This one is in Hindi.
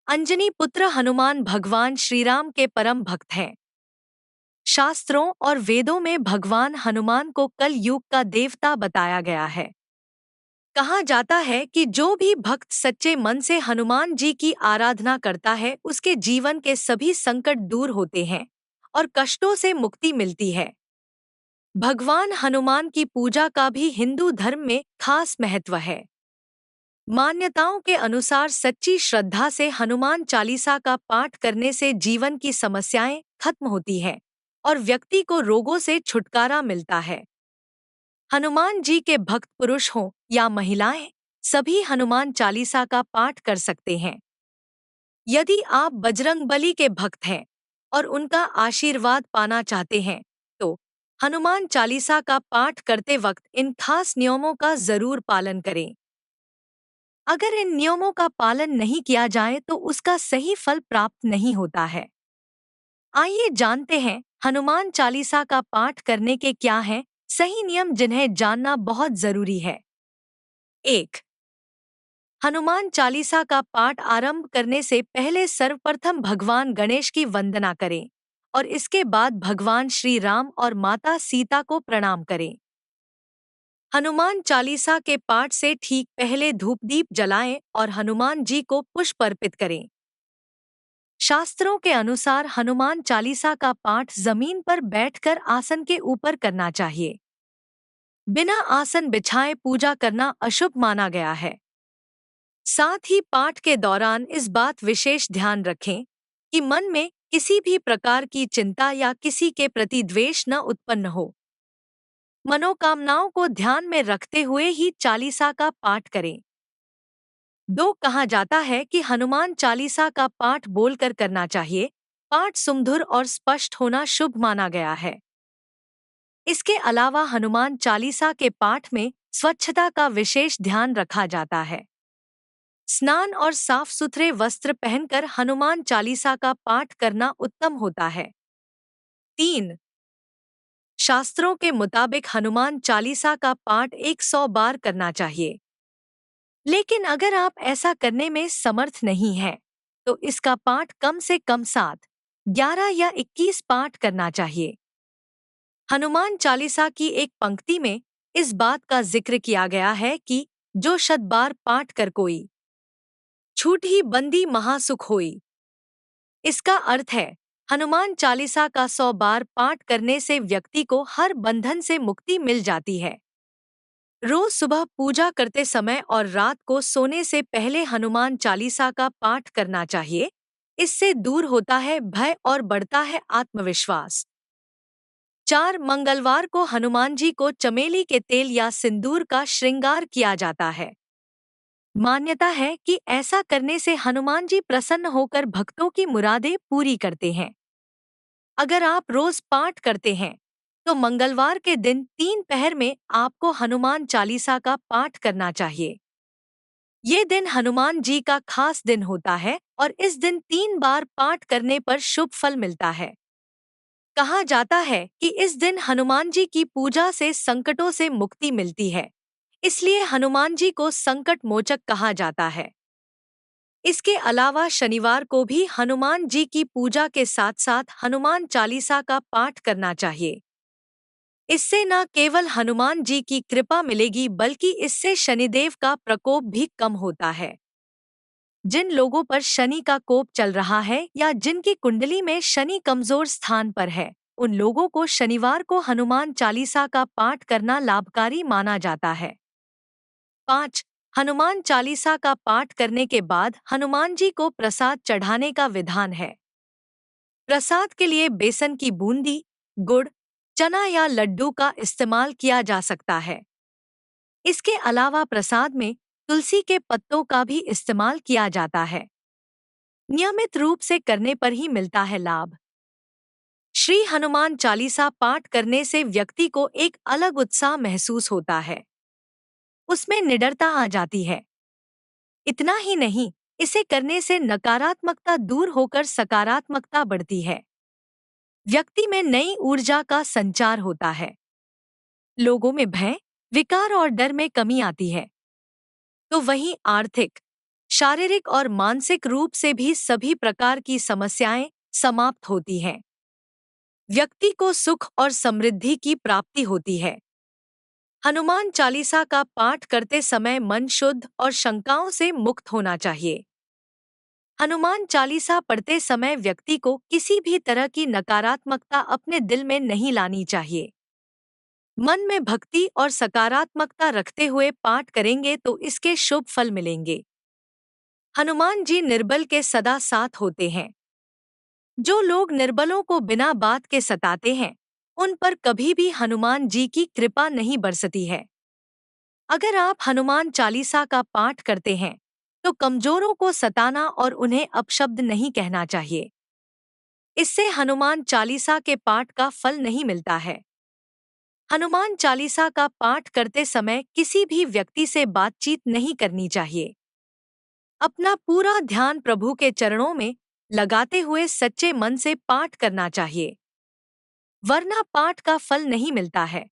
अंजनी पुत्र हनुमान भगवान श्रीराम के परम भक्त हैं। शास्त्रों और वेदों में भगवान हनुमान को कल युग का देवता बताया गया है। कहा जाता है कि जो भी भक्त सच्चे मन से हनुमान जी की आराधना करता है उसके जीवन के सभी संकट दूर होते हैं और कष्टों से मुक्ति मिलती है। भगवान हनुमान की पूजा का भी हिंदू धर्म में खास महत्व है। मान्यताओं के अनुसार सच्ची श्रद्धा से हनुमान चालीसा का पाठ करने से जीवन की समस्याएं खत्म होती हैं और व्यक्ति को रोगों से छुटकारा मिलता है। हनुमान जी के भक्त पुरुष हों या महिलाएं, सभी हनुमान चालीसा का पाठ कर सकते हैं। यदि आप बजरंगबली के भक्त हैं और उनका आशीर्वाद पाना चाहते हैं, तो हनुमान चालीसा का पाठ करते वक्त इन खास नियमों का जरूर पालन करें। अगर इन नियमों का पालन नहीं किया जाए तो उसका सही फल प्राप्त नहीं होता है। आइए जानते हैं हनुमान चालीसा का पाठ करने के क्या हैं सही नियम जिन्हें जानना बहुत जरूरी है। 1. हनुमान चालीसा का पाठ आरंभ करने से पहले सर्वप्रथम भगवान गणेश की वंदना करें और इसके बाद भगवान श्री राम और माता सीता को प्रणाम करें। हनुमान चालीसा के पाठ से ठीक पहले धूप दीप जलाएं और हनुमान जी को पुष्प अर्पित करें। शास्त्रों के अनुसार हनुमान चालीसा का पाठ जमीन पर बैठकर आसन के ऊपर करना चाहिए। बिना आसन बिछाए पूजा करना अशुभ माना गया है। साथ ही पाठ के दौरान इस बात विशेष ध्यान रखें कि मन में किसी भी प्रकार की चिंता या किसी के प्रति द्वेष न उत्पन्न हो। मनोकामनाओं को ध्यान में रखते हुए ही चालीसा का पाठ करें। 2. कहा जाता है कि हनुमान चालीसा का पाठ बोलकर करना चाहिए। पाठ सुमधुर और स्पष्ट होना शुभ माना गया है। इसके अलावा हनुमान चालीसा के पाठ में स्वच्छता का विशेष ध्यान रखा जाता है। स्नान और साफ सुथरे वस्त्र पहनकर हनुमान चालीसा का पाठ करना उत्तम होता है। 3. शास्त्रों के मुताबिक हनुमान चालीसा का पाठ 100 बार करना चाहिए। लेकिन अगर आप ऐसा करने में समर्थ नहीं हैं, तो इसका पाठ कम से कम 7, 11 या 21 पाठ करना चाहिए। हनुमान चालीसा की एक पंक्ति में इस बात का जिक्र किया गया है कि जो 100 बार पाठ कर कोई छूटी बंदी महासुख होई। इसका अर्थ है हनुमान चालीसा का 100 बार पाठ करने से व्यक्ति को हर बंधन से मुक्ति मिल जाती है। रोज सुबह पूजा करते समय और रात को सोने से पहले हनुमान चालीसा का पाठ करना चाहिए। इससे दूर होता है भय और बढ़ता है आत्मविश्वास। 4. मंगलवार को हनुमान जी को चमेली के तेल या सिंदूर का श्रृंगार किया जाता है। मान्यता है कि ऐसा करने से हनुमान जी प्रसन्न होकर भक्तों की मुरादें पूरी करते हैं। अगर आप रोज पाठ करते हैं, तो मंगलवार के दिन 3 पहर में आपको हनुमान चालीसा का पाठ करना चाहिए। ये दिन हनुमान जी का खास दिन होता है और इस दिन 3 बार पाठ करने पर शुभ फल मिलता है। कहा जाता है कि इस दिन हनुमान जी की पूजा से संकटों से मुक्ति मिलती है, इसलिए हनुमान जी को संकट मोचक कहा जाता है। इसके अलावा शनिवार को भी हनुमान जी की पूजा के साथ साथ हनुमान चालीसा का पाठ करना चाहिए। इससे न केवल हनुमान जी की कृपा मिलेगी बल्कि इससे शनिदेव का प्रकोप भी कम होता है। जिन लोगों पर शनि का कोप चल रहा है या जिनकी कुंडली में शनि कमजोर स्थान पर है, उन लोगों को शनिवार को हनुमान चालीसा का पाठ करना लाभकारी माना जाता है। 5. हनुमान चालीसा का पाठ करने के बाद हनुमान जी को प्रसाद चढ़ाने का विधान है। प्रसाद के लिए बेसन की बूंदी, गुड़, चना या लड्डू का इस्तेमाल किया जा सकता है। इसके अलावा प्रसाद में तुलसी के पत्तों का भी इस्तेमाल किया जाता है। नियमित रूप से करने पर ही मिलता है लाभ। श्री हनुमान चालीसा पाठ करने से व्यक्ति को एक अलग उत्साह महसूस होता है। उसमें निडरता आ जाती है। इतना ही नहीं, इसे करने से नकारात्मकता दूर होकर सकारात्मकता बढ़ती है। व्यक्ति में नई ऊर्जा का संचार होता है। लोगों में भय, विकार और डर में कमी आती है। तो वहीं आर्थिक, शारीरिक और मानसिक रूप से भी सभी प्रकार की समस्याएं समाप्त होती हैं। व्यक्ति को सुख और समृद्धि की प्राप्ति होती है। हनुमान चालीसा का पाठ करते समय मन शुद्ध और शंकाओं से मुक्त होना चाहिए। हनुमान चालीसा पढ़ते समय व्यक्ति को किसी भी तरह की नकारात्मकता अपने दिल में नहीं लानी चाहिए। मन में भक्ति और सकारात्मकता रखते हुए पाठ करेंगे तो इसके शुभ फल मिलेंगे। हनुमान जी निर्बल के सदा साथ होते हैं। जो लोग निर्बलों को बिना बात के सताते हैं, उन पर कभी भी हनुमान जी की कृपा नहीं बरसती है। अगर आप हनुमान चालीसा का पाठ करते हैं, तो कमजोरों को सताना और उन्हें अपशब्द नहीं कहना चाहिए। इससे हनुमान चालीसा के पाठ का फल नहीं मिलता है। हनुमान चालीसा का पाठ करते समय किसी भी व्यक्ति से बातचीत नहीं करनी चाहिए। अपना पूरा ध्यान प्रभु के चरणों में लगाते हुए सच्चे मन से पाठ करना चाहिए, वरना पाठ का फल नहीं मिलता है।